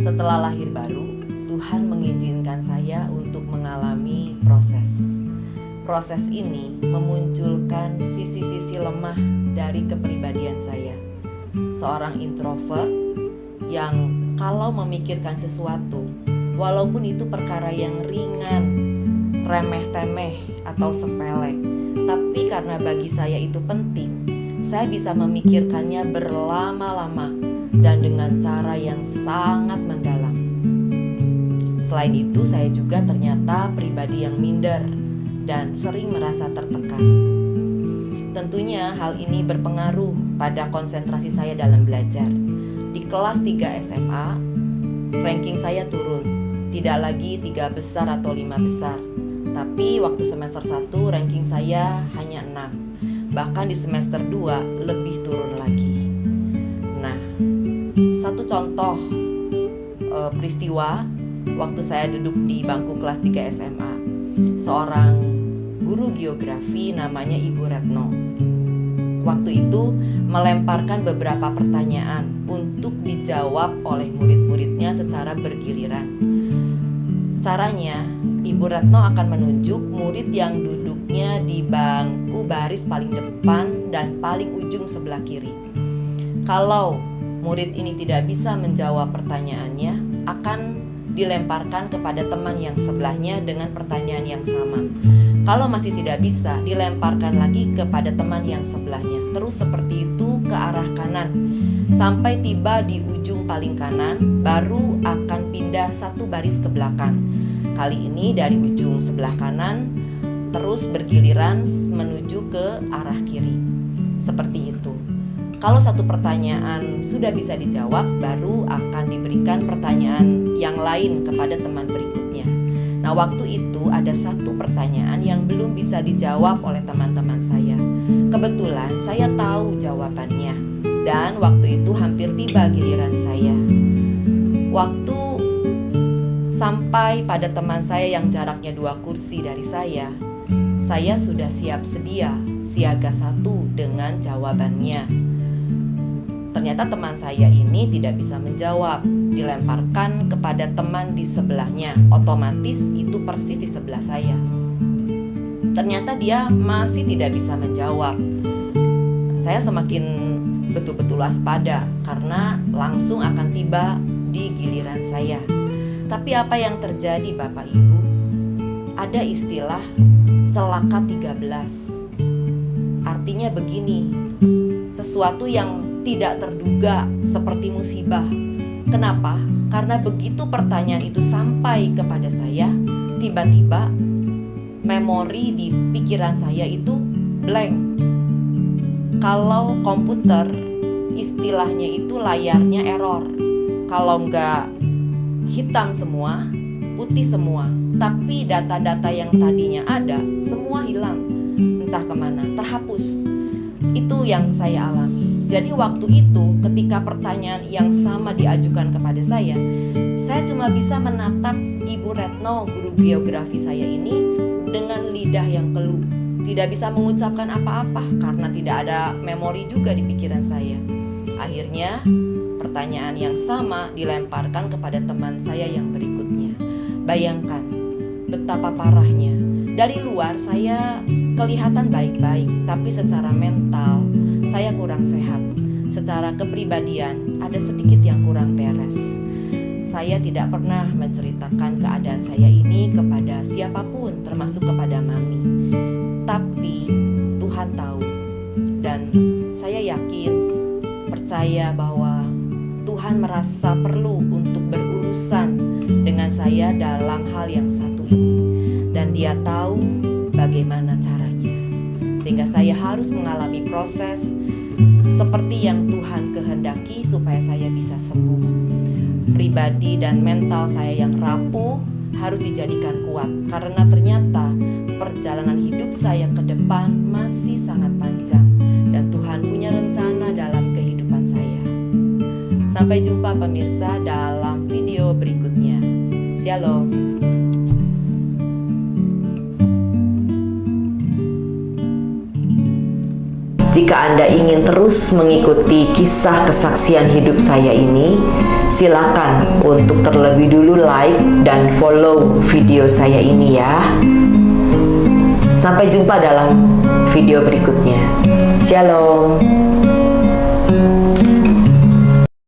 Setelah lahir baru, Tuhan mengizinkan saya untuk mengalami proses. Proses ini memunculkan sisi-sisi lemah dari kepribadian saya. Seorang introvert yang kalau memikirkan sesuatu, walaupun itu perkara yang ringan, remeh-temeh atau sepele, tapi karena bagi saya itu penting, saya bisa memikirkannya berlama-lama dan dengan cara yang sangat mendalam. Selain itu, saya juga ternyata pribadi yang minder dan sering merasa tertekan. Tentunya hal ini berpengaruh pada konsentrasi saya dalam belajar. Di kelas 3 SMA, ranking saya turun. Tidak lagi 3 besar atau 5 besar. Tapi waktu semester 1 ranking saya hanya 6. Bahkan di semester 2 lebih turun lagi. Nah, satu contoh peristiwa waktu saya duduk di bangku kelas 3 SMA. Seorang guru geografi namanya Ibu Retno. Waktu itu melemparkan beberapa pertanyaan untuk dijawab oleh murid-muridnya secara bergiliran. Caranya, Ibu Retno akan menunjuk murid yang duduknya di bangku baris paling depan dan paling ujung sebelah kiri. Kalau murid ini tidak bisa menjawab pertanyaannya, akan dilemparkan kepada teman yang sebelahnya dengan pertanyaan yang sama. Kalau masih tidak bisa, dilemparkan lagi kepada teman yang sebelahnya. Terus seperti itu ke arah kanan. Sampai tiba di ujung paling kanan, baru akan pindah satu baris ke belakang. Kali ini dari ujung sebelah kanan, terus bergiliran menuju ke arah kiri. Seperti itu. Kalau satu pertanyaan sudah bisa dijawab, baru akan diberikan pertanyaan yang lain kepada teman berikutnya. Nah, waktu itu ada satu pertanyaan yang belum bisa dijawab oleh teman-teman saya. Kebetulan saya tahu jawabannya, dan waktu itu hampir tiba giliran saya. Waktu sampai pada teman saya yang jaraknya 2 kursi dari saya sudah siap sedia, siaga 1 dengan jawabannya. Ternyata teman saya ini tidak bisa menjawab, dilemparkan kepada teman di sebelahnya. Otomatis itu persis di sebelah saya. Ternyata dia masih tidak bisa menjawab. Saya semakin betul-betul waspada karena langsung akan tiba di giliran saya. Tapi apa yang terjadi Bapak Ibu? Ada istilah celaka 13. Artinya begini, sesuatu yang tidak terduga seperti musibah. Kenapa? Karena begitu pertanyaan itu sampai kepada saya, tiba-tiba memori di pikiran saya itu blank. Kalau komputer, istilahnya itu layarnya error. Kalau enggak hitam semua, putih semua, tapi data-data yang tadinya ada, semua hilang. Entah kemana, terhapus. Itu yang saya alami. Jadi waktu itu ketika pertanyaan yang sama diajukan kepada saya cuma bisa menatap Ibu Retno, guru geografi saya ini dengan lidah yang keluh. Tidak bisa mengucapkan apa-apa karena tidak ada memori juga di pikiran saya. Akhirnya pertanyaan yang sama dilemparkan kepada teman saya yang berikutnya. Bayangkan betapa parahnya. Dari luar saya kelihatan baik-baik, tapi secara mental saya kurang sehat. Secara kepribadian ada sedikit yang kurang beres. Saya tidak pernah menceritakan keadaan saya ini kepada siapapun, termasuk kepada mami. Tapi Tuhan tahu, dan saya yakin, percaya bahwa Tuhan merasa perlu untuk berurusan dengan saya dalam hal yang satu ini. Dan Dia tahu bagaimana caranya. Sehingga saya harus mengalami proses seperti yang Tuhan kehendaki supaya saya bisa sembuh. Pribadi dan mental saya yang rapuh harus dijadikan kuat, karena ternyata perjalanan hidup saya ke depan masih sangat panjang dan Tuhan punya rencana dalam kehidupan saya. Sampai jumpa pemirsa dalam video berikutnya. Shalom. Jika Anda ingin terus mengikuti kisah kesaksian hidup saya ini, silakan untuk terlebih dulu like dan follow video saya ini ya. Sampai jumpa dalam video berikutnya. Shalom.